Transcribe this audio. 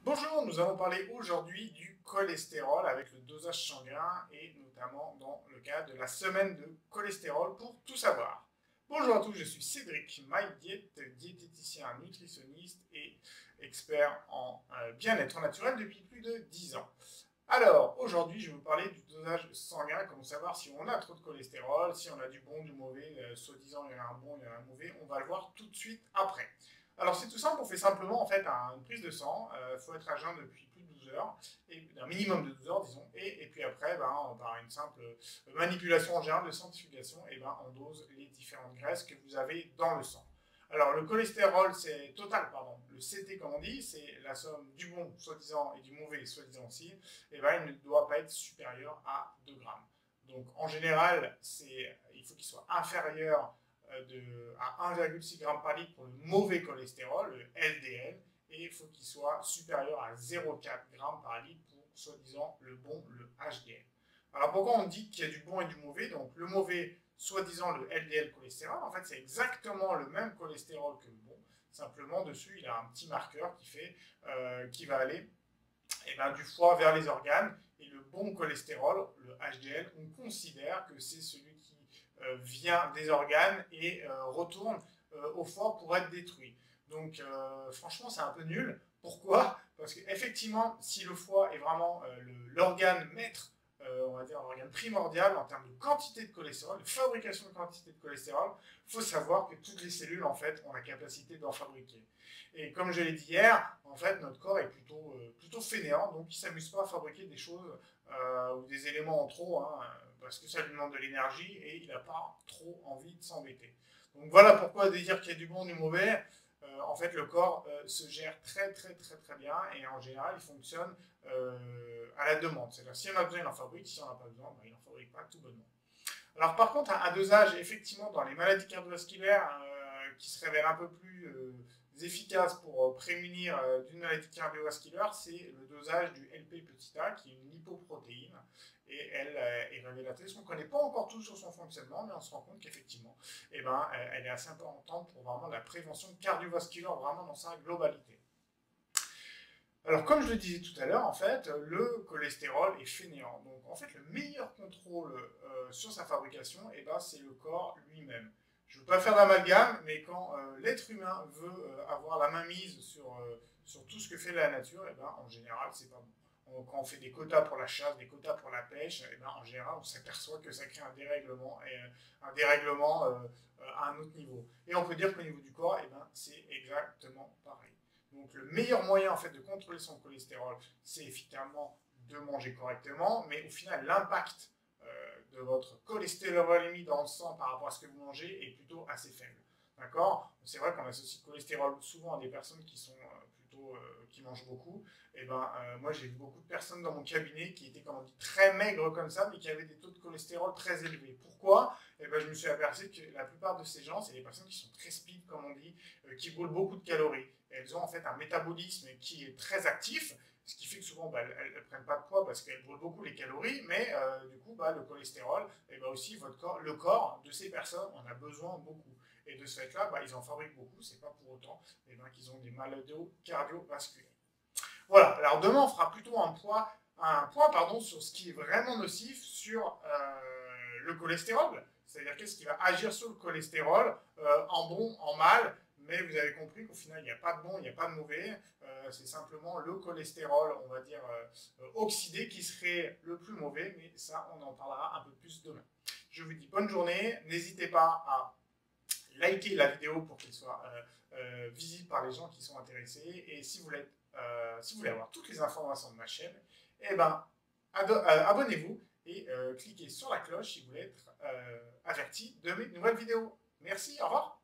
Bonjour, nous allons parler aujourd'hui du cholestérol avec le dosage sanguin et notamment dans le cadre de la semaine de cholestérol pour tout savoir. Bonjour à tous, je suis Cédric MyDiet, diététicien nutritionniste et expert en bien-être naturel depuis plus de 10 ans. Alors, aujourd'hui, je vais vous parler du dosage sanguin, comment savoir si on a trop de cholestérol, si on a du bon, du mauvais, soi-disant il y en a un bon, il y en a un mauvais, on va le voir tout de suite après. Alors c'est tout simple, on fait simplement en fait une prise de sang, il faut être à jeun depuis plus de 12 heures, et un minimum de 12 heures disons, et puis après, par une simple manipulation en général de centrifugation, on dose les différentes graisses que vous avez dans le sang. Alors le cholestérol c'est total, pardon, le CT comme on dit, c'est la somme du bon soi-disant et du mauvais soi-disant aussi, il ne doit pas être supérieur à 2 grammes. Donc en général, il faut qu'il soit inférieur à 1,6 g par litre pour le mauvais cholestérol, le LDL, et il faut qu'il soit supérieur à 0,4 g par litre pour soi-disant le bon, le HDL. Alors pourquoi on dit qu'il y a du bon et du mauvais? Donc le mauvais, soi-disant le LDL cholestérol, en fait c'est exactement le même cholestérol que le bon, simplement dessus il a un petit marqueur qui va aller du foie vers les organes. Et le bon cholestérol, le HDL, on considère que c'est celui qui vient des organes et retourne au foie pour être détruit. Donc franchement, c'est un peu nul. Pourquoi? Parce qu'effectivement, si le foie est vraiment l'organe maître, on va dire l'organe primordial en termes de quantité de cholestérol, de fabrication de quantité de cholestérol, il faut savoir que toutes les cellules en fait ont la capacité d'en fabriquer. Et comme je l'ai dit hier, en fait, notre corps est plutôt fainéant, donc il ne s'amuse pas à fabriquer des choses ou des éléments en trop, hein, parce que ça lui demande de l'énergie et il n'a pas trop envie de s'embêter. Donc voilà pourquoi dire qu'il y a du bon, du mauvais. En fait, le corps se gère très très bien et en général, il fonctionne à la demande. C'est-à-dire, si on a besoin, il en fabrique, si on n'a pas besoin, il n'en fabrique pas tout bonnement. Alors par contre, un dosage, effectivement, dans les maladies cardiovasculaires qui se révèle un peu plus efficace pour prémunir d'une maladie cardiovasculaire, c'est le dosage du LP petit a, qui est une lipoprotéine. Et elle est révélatrice. On ne connaît pas encore tout sur son fonctionnement, mais on se rend compte qu'effectivement, elle est assez importante pour vraiment la prévention cardiovasculaire, vraiment dans sa globalité. Alors, comme je le disais tout à l'heure, en fait, le cholestérol est fainéant. Donc, en fait, le meilleur contrôle sur sa fabrication, c'est le corps lui-même. Je ne veux pas faire d'amalgame, mais quand l'être humain veut avoir la main mise sur tout ce que fait la nature, en général, c'est pas bon. Quand on fait des quotas pour la chasse, des quotas pour la pêche, en général, on s'aperçoit que ça crée un dérèglement, à un autre niveau. Et on peut dire qu'au niveau du corps, c'est exactement pareil. Donc le meilleur moyen en fait de contrôler son cholestérol, c'est effectivement de manger correctement, mais au final l'impact de votre cholestérolémie dans le sang par rapport à ce que vous mangez est plutôt assez faible. D'accord? C'est vrai qu'on associe le cholestérol souvent à des personnes qui sont qui mangent beaucoup. Moi j'ai vu beaucoup de personnes dans mon cabinet qui étaient, comme on dit, très maigres comme ça, mais qui avaient des taux de cholestérol très élevés. Pourquoi? Je me suis aperçu que la plupart de ces gens, c'est des personnes qui sont très speed, comme on dit, qui brûlent beaucoup de calories. Et elles ont en fait un métabolisme qui est très actif, ce qui fait que souvent elles ne prennent pas de poids parce qu'elles brûlent beaucoup les calories, mais du coup le cholestérol, aussi le corps de ces personnes en a besoin beaucoup. Et de ce fait-là, ils en fabriquent beaucoup, c'est pas pour autant qu'ils ont des maladies cardiovasculaires. Voilà, alors demain on fera plutôt un point sur ce qui est vraiment nocif sur le cholestérol, c'est-à-dire qu'est-ce qui va agir sur le cholestérol en bon, en mal, mais vous avez compris qu'au final il n'y a pas de bon, il n'y a pas de mauvais, c'est simplement le cholestérol, on va dire, oxydé qui serait le plus mauvais, mais ça on en parlera un peu plus demain. Je vous dis bonne journée, n'hésitez pas à liker la vidéo pour qu'elle soit visible par les gens qui sont intéressés, et si vous voulez avoir toutes les informations de ma chaîne, abonnez-vous et cliquez sur la cloche si vous voulez être averti de mes nouvelles vidéos. Merci, au revoir.